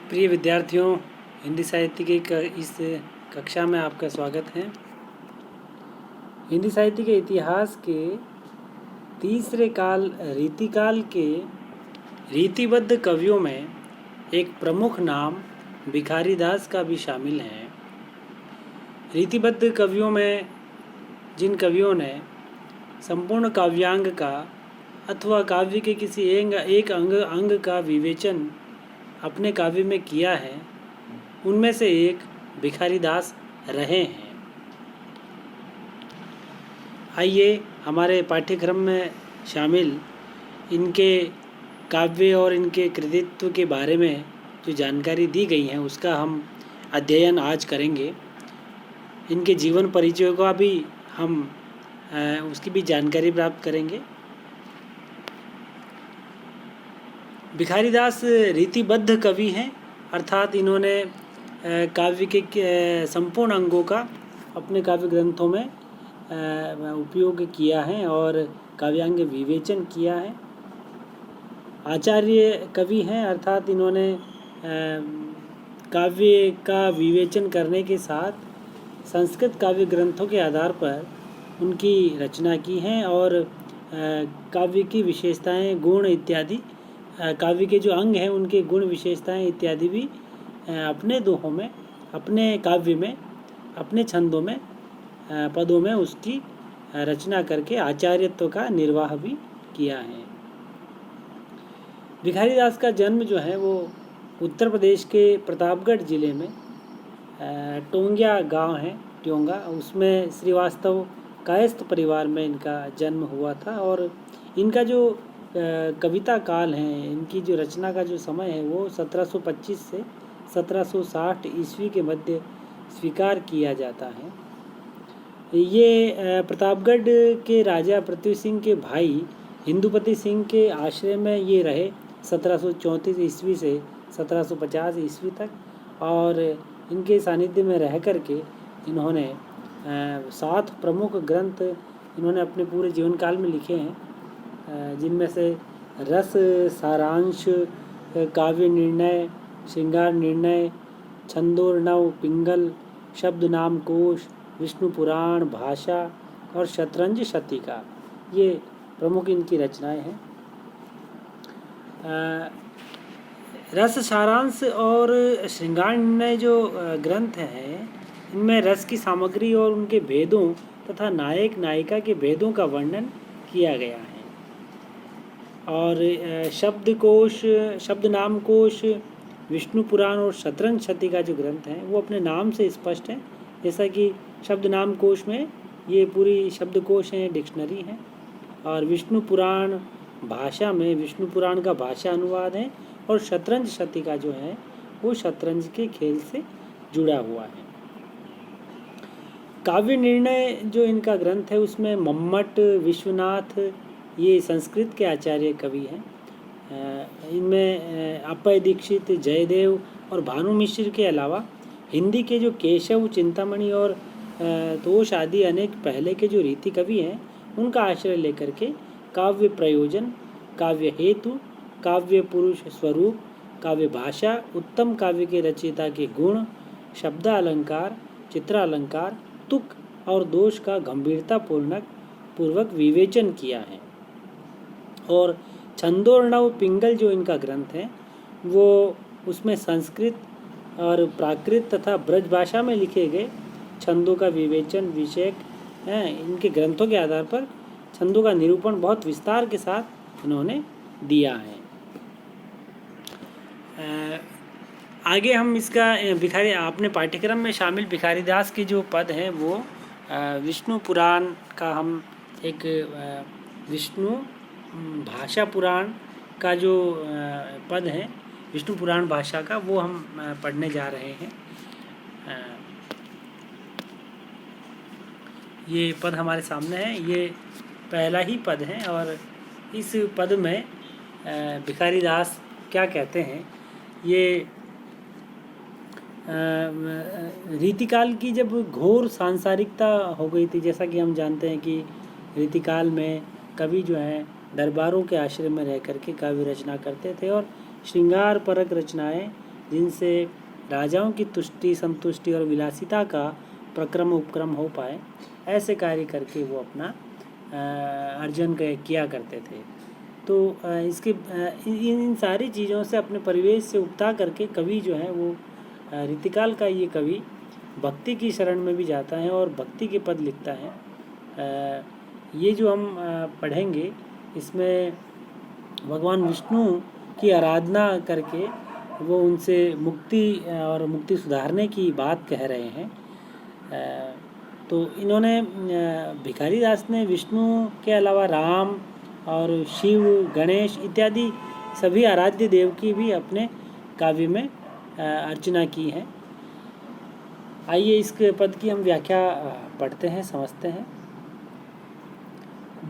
प्रिय विद्यार्थियों, हिंदी साहित्य की इस कक्षा में आपका स्वागत है। हिंदी साहित्य के इतिहास के तीसरे काल रीतिकाल के रीतिबद्ध कवियों में एक प्रमुख नाम भिखारी दास का भी शामिल है। रीतिबद्ध कवियों में जिन कवियों ने संपूर्ण काव्यांग का अथवा काव्य के किसी एक अंग का विवेचन अपने काव्य में किया है, उनमें से एक भिखारी दास रहे हैं। आइए हमारे पाठ्यक्रम में शामिल इनके काव्य और इनके कृतित्व के बारे में जो जानकारी दी गई है उसका हम अध्ययन आज करेंगे। इनके जीवन परिचय का भी हम उसकी भी जानकारी प्राप्त करेंगे। भिखारी दास रीतिबद्ध कवि हैं, अर्थात इन्होंने काव्य के संपूर्ण अंगों का अपने काव्य ग्रंथों में उपयोग किया है और काव्यांग विवेचन किया है। आचार्य कवि हैं, अर्थात इन्होंने काव्य का विवेचन करने के साथ संस्कृत काव्य ग्रंथों के आधार पर उनकी रचना की है और काव्य की विशेषताएं, गुण इत्यादि, काव्य के जो अंग हैं उनके गुण विशेषताएं इत्यादि भी अपने दोहों में, अपने काव्य में, अपने छंदों में, पदों में उसकी रचना करके आचार्यत्व का निर्वाह भी किया है। भिखारी दास का जन्म जो है वो उत्तर प्रदेश के प्रतापगढ़ जिले में टोंगिया गांव है, ट्योंगा, उसमें श्रीवास्तव कायस्थ परिवार में इनका जन्म हुआ था और इनका जो कविता काल है, इनकी जो रचना का जो समय है वो 1725 से 1760 ईस्वी के मध्य स्वीकार किया जाता है। ये प्रतापगढ़ के राजा पृथ्वी सिंह के भाई हिंदुपति सिंह के आश्रय में ये रहे 1734 ईस्वी से 1750 ईस्वी तक और इनके सानिध्य में रह कर के इन्होंने 7 प्रमुख ग्रंथ इन्होंने अपने पूरे जीवन काल में लिखे हैं, जिनमें से रस, सारांश, काव्य निर्णय, श्रृंगार निर्णय, छंदोर्णव, पिंगल, शब्द नाम कोश, विष्णु पुराण, भाषा और शतरंज शतिका, ये प्रमुख इनकी रचनाएं हैं। रस, सारांश और श्रृंगार निर्णय जो ग्रंथ हैं, इनमें रस की सामग्री और उनके भेदों तथा नायक नायिका के भेदों का वर्णन किया गया है और शब्दकोश, शब्द नाम कोश, विष्णु पुराण और शतरंज शतिका जो ग्रंथ हैं वो अपने नाम से स्पष्ट हैं। जैसा कि शब्द नाम कोश में ये पूरी शब्दकोश हैं, डिक्शनरी हैं, और विष्णु पुराण भाषा में विष्णु पुराण का भाषा अनुवाद है और शतरंज शतिका जो है वो शतरंज के खेल से जुड़ा हुआ है। काव्य निर्णय जो इनका ग्रंथ है उसमें मम्मट, विश्वनाथ, ये संस्कृत के आचार्य कवि हैं। इनमें अप्पय दीक्षित, जयदेव और भानु मिश्र के अलावा हिंदी के जो केशव, चिंतामणि और तोष आदि अनेक पहले के जो रीति कवि हैं उनका आश्रय लेकर के काव्य प्रयोजन, काव्य हेतु, काव्य पुरुष स्वरूप, काव्य भाषा, उत्तम काव्य के रचयिता के गुण, शब्दालंकार, चित्रालंकार, तुक और दोष का गंभीरता पूर्वक विवेचन किया है। और छंदोर्णव पिंगल जो इनका ग्रंथ है वो उसमें संस्कृत और प्राकृत तथा ब्रज भाषा में लिखे गए छंदों का विवेचन विषयक है। इनके ग्रंथों के आधार पर छंदों का निरूपण बहुत विस्तार के साथ इन्होंने दिया है। आगे हम इसका अपने पाठ्यक्रम में शामिल भिखारी दास के जो पद हैं वो विष्णु पुराण का हम एक विष्णु भाषा पुराण का जो पद है, विष्णु पुराण भाषा का, वो हम पढ़ने जा रहे हैं। ये पद हमारे सामने है, ये पहला ही पद है और इस पद में भिखारी दास क्या कहते हैं, ये रीतिकाल की जब घोर सांसारिकता हो गई थी, जैसा कि हम जानते हैं कि रीतिकाल में कवि जो हैं दरबारों के आश्रय में रह करके काव्य रचना करते थे और श्रृंगार परक रचनाएं जिनसे राजाओं की तुष्टि, संतुष्टि और विलासिता का प्रक्रम उपक्रम हो पाए, ऐसे कार्य करके वो अपना अर्जन किया करते थे। तो इसके इन सारी चीज़ों से, अपने परिवेश से उपता करके कवि जो है वो रीतिकाल का ये कवि भक्ति की शरण में भी जाता है और भक्ति के पद लिखता है। ये जो हम पढ़ेंगे, इसमें भगवान विष्णु की आराधना करके वो उनसे मुक्ति और मुक्ति सुधारने की बात कह रहे हैं। तो इन्होंने, भिखारी दास ने विष्णु के अलावा राम और शिव, गणेश इत्यादि सभी आराध्य देव की भी अपने काव्य में अर्चना की है। आइए इस पद की हम व्याख्या पढ़ते हैं, समझते हैं।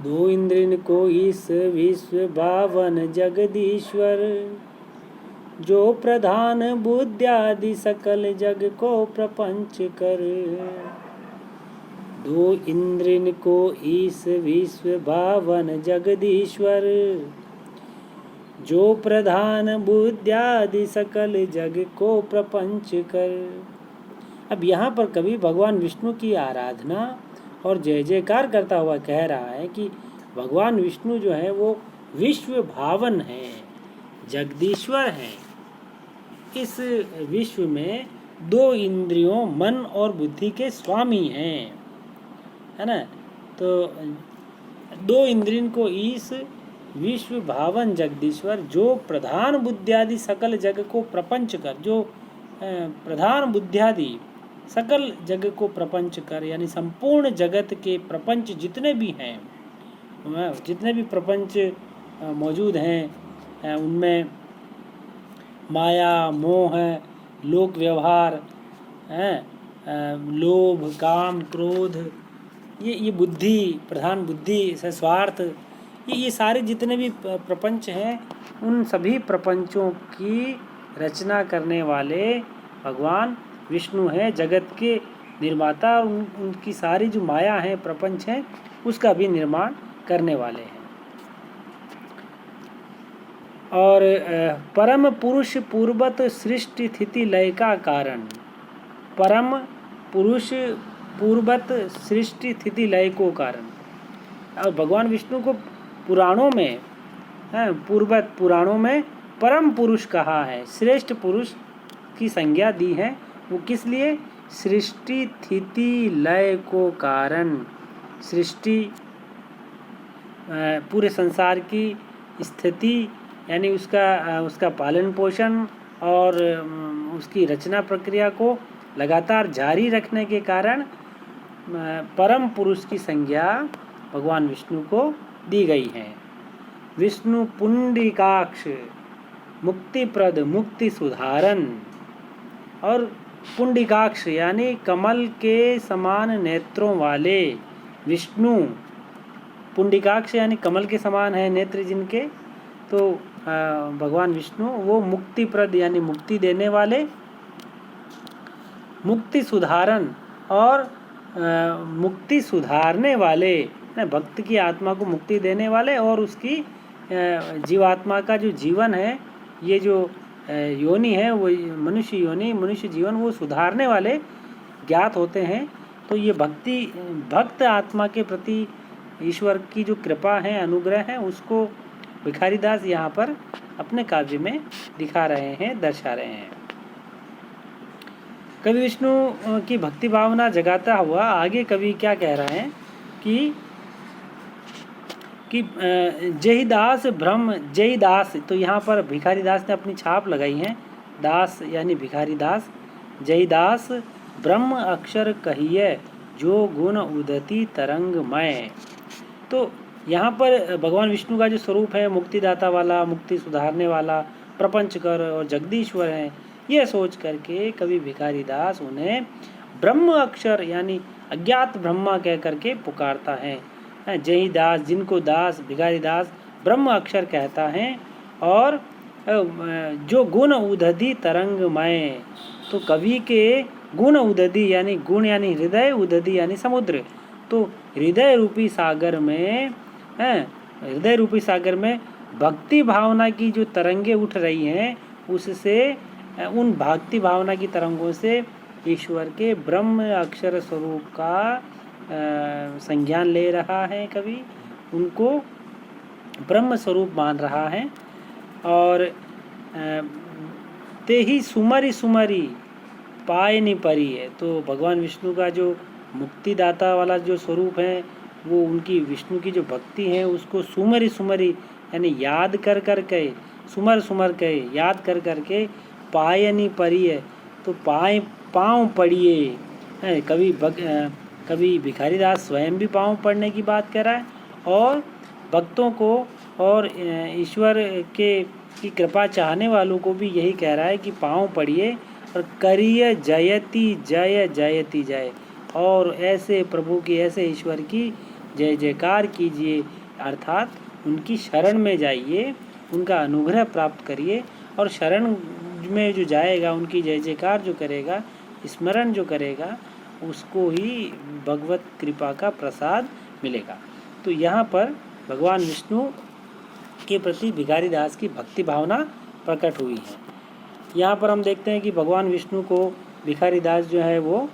दो इंद्रिन को ईश विश्व भावन जगदीश्वर, जो प्रधान बुद्ध्यादि सकल जग को प्रपंच कर। दो इंद्रिन को ईश विश्व भावन जगदीश्वर, जो प्रधान बुद्ध्यादि सकल जग को प्रपंच कर। अब यहाँ पर कवि भगवान विष्णु की आराधना और जय जयकार करता हुआ कह रहा है कि भगवान विष्णु जो है वो विश्व भावन है, जगदीश्वर है। इस विश्व में दो इंद्रियों, मन और बुद्धि के स्वामी हैं, है ना। तो दो इंद्रियों को ईश विश्व भावन जगदीश्वर, जो प्रधान बुद्धियादि सकल जग को प्रपंच कर। जो प्रधान बुद्धियादि सकल जग को प्रपंच कर, यानी संपूर्ण जगत के प्रपंच जितने भी हैं, जितने भी प्रपंच मौजूद हैं, उनमें माया, मोह, लोक व्यवहार, लोभ, काम, क्रोध, ये बुद्धि, प्रधान बुद्धि से स्वार्थ, ये सारे जितने भी प्रपंच हैं, उन सभी प्रपंचों की रचना करने वाले भगवान विष्णु हैं, जगत के निर्माता। उनकी सारी जो माया है, प्रपंच हैं, उसका भी निर्माण करने वाले हैं। और परम पुरुष पूर्वत सृष्टि स्थिति लय का कारण। परम पुरुष पूर्वत सृष्टि स्थिति लय को कारण। और भगवान विष्णु को पुराणों में, पूर्वत पुराणों में परम पुरुष कहा है, श्रेष्ठ पुरुष की संज्ञा दी है। वो किस लिए? सृष्टि स्थिति लय को कारण। सृष्टि, पूरे संसार की स्थिति, यानी उसका पालन पोषण और उसकी रचना प्रक्रिया को लगातार जारी रखने के कारण परम पुरुष की संज्ञा भगवान विष्णु को दी गई है। विष्णु पुंडिकाक्ष, मुक्तिप्रद, मुक्ति सुधारन। और पुंडिकाक्ष यानी कमल के समान नेत्रों वाले विष्णु। पुंडिकाक्ष यानी कमल के समान है नेत्र जिनके, तो भगवान विष्णु वो मुक्तिप्रद यानी मुक्ति देने वाले, मुक्ति सुधारन और मुक्ति सुधारने वाले, भक्त की आत्मा को मुक्ति देने वाले, और उसकी जीवात्मा का जो जीवन है, ये जो योनि है वो मनुष्य योनि, मनुष्य जीवन, वो सुधारने वाले ज्ञात होते हैं। तो ये भक्त आत्मा के प्रति ईश्वर की जो कृपा है, अनुग्रह है, उसको भिखारी दास यहाँ पर अपने काव्य में दिखा रहे हैं, दर्शा रहे हैं। कवि विष्णु की भक्ति भावना जगाता हुआ आगे कवि क्या कह रहे हैं कि जय दास ब्रह्म, जय दास, तो यहाँ पर भिखारी दास ने अपनी छाप लगाई है, दास यानी भिखारी दास। जय दास ब्रह्म अक्षर कहिए, जो गुण उदती तरंगमय। तो यहाँ पर भगवान विष्णु का जो स्वरूप है, मुक्तिदाता वाला, मुक्ति सुधारने वाला, प्रपंचकर और जगदीश्वर है, यह सोच करके कवि भिखारी दास उन्हें ब्रह्म अक्षर यानी अज्ञात ब्रह्मा कह करके पुकारता है। जय दास, जिनको दास भिखारी दास ब्रह्म अक्षर कहता है, और जो गुण उदधि तरंगमय। तो कवि के गुण उदधि यानी गुण यानी हृदय, उदधि यानी समुद्र। तो हृदय रूपी सागर में भक्ति भावना की जो तरंगे उठ रही हैं, उससे उन भक्ति भावना की तरंगों से ईश्वर के ब्रह्म अक्षर स्वरूप का संज्ञान ले रहा है कवि, उनको ब्रह्म स्वरूप मान रहा है। और ते ही सुमरी सुमरी पाए नि परी है, तो भगवान विष्णु का जो मुक्तिदाता वाला जो स्वरूप है, वो उनकी विष्णु की जो भक्ति है उसको सुमरी सुमरी यानी याद कर कर के, सुमर सुमर के याद कर कर के पाए नि परी है, तो पाँव पड़िए है। कवि भिखारीदास स्वयं भी पाँव पड़ने की बात कर रहा है और भक्तों को और ईश्वर की कृपा चाहने वालों को भी यही कह रहा है कि पाँव पड़िए और करिए जयति जय जयति जय, और ऐसे प्रभु की, ऐसे ईश्वर की जय जयकार कीजिए, अर्थात उनकी शरण में जाइए, उनका अनुग्रह प्राप्त करिए। और शरण में जो जाएगा, उनकी जय जयकार जो करेगा, स्मरण जो करेगा, उसको ही भगवत कृपा का प्रसाद मिलेगा। तो यहाँ पर भगवान विष्णु के प्रति भिखारीदास की भक्ति भावना प्रकट हुई है। यहाँ पर हम देखते हैं कि भगवान विष्णु को भिखारीदास जो है वो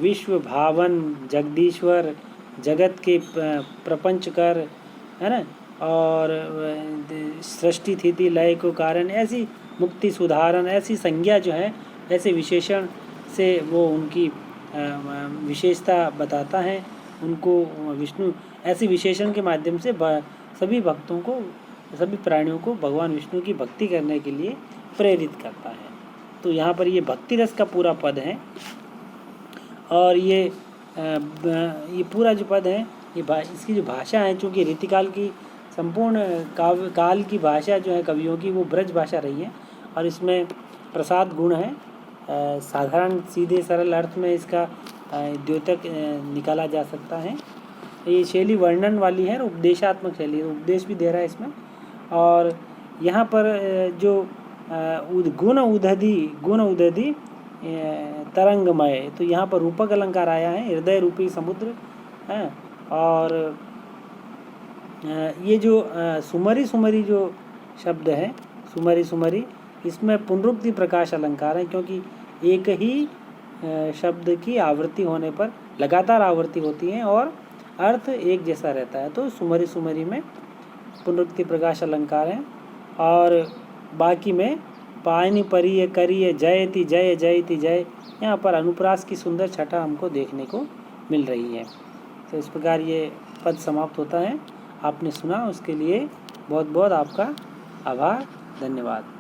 विश्व भावन, जगदीश्वर, जगत के प्रपंच कर, है ना, और सृष्टि स्थिति लय को कारण, ऐसी मुक्ति सुधारण, ऐसी संज्ञा जो है, ऐसे विशेषण से वो उनकी विशेषता बताता है। उनको विष्णु ऐसे विशेषण के माध्यम से सभी भक्तों को, सभी प्राणियों को भगवान विष्णु की भक्ति करने के लिए प्रेरित करता है। तो यहाँ पर ये भक्ति रस का पूरा पद है, और ये पूरा जो पद है, ये इसकी जो भाषा है, चूँकि रीतिकाल की संपूर्ण काल की भाषा जो है कवियों की, वो ब्रज भाषा रही है, और इसमें प्रसाद गुण है। साधारण सीधे सरल अर्थ में इसका द्योतक निकाला जा सकता है। ये शैली वर्णन वाली है, उपदेशात्मक शैली, उपदेश भी दे रहा है इसमें। और यहाँ पर जो गुण उदधि तरंगमय, तो यहाँ पर रूपक अलंकार आया है, हृदय रूपी समुद्र है। और ये जो सुमरी सुमरी जो शब्द है, सुमरी सुमरी, इसमें पुनरुक्ति प्रकाश अलंकार है, क्योंकि एक ही शब्द की आवृत्ति होने पर लगातार आवृत्ति होती है और अर्थ एक जैसा रहता है। तो सुमरी सुमरी में पुनरुक्ति प्रकाश अलंकार है। और बाकी में पायनि परिय करिय जयति जय जयति जय, यहाँ पर अनुप्रास की सुंदर छटा हमको देखने को मिल रही है। तो इस प्रकार ये पद समाप्त होता है। आपने सुना, उसके लिए बहुत बहुत आपका आभार, धन्यवाद।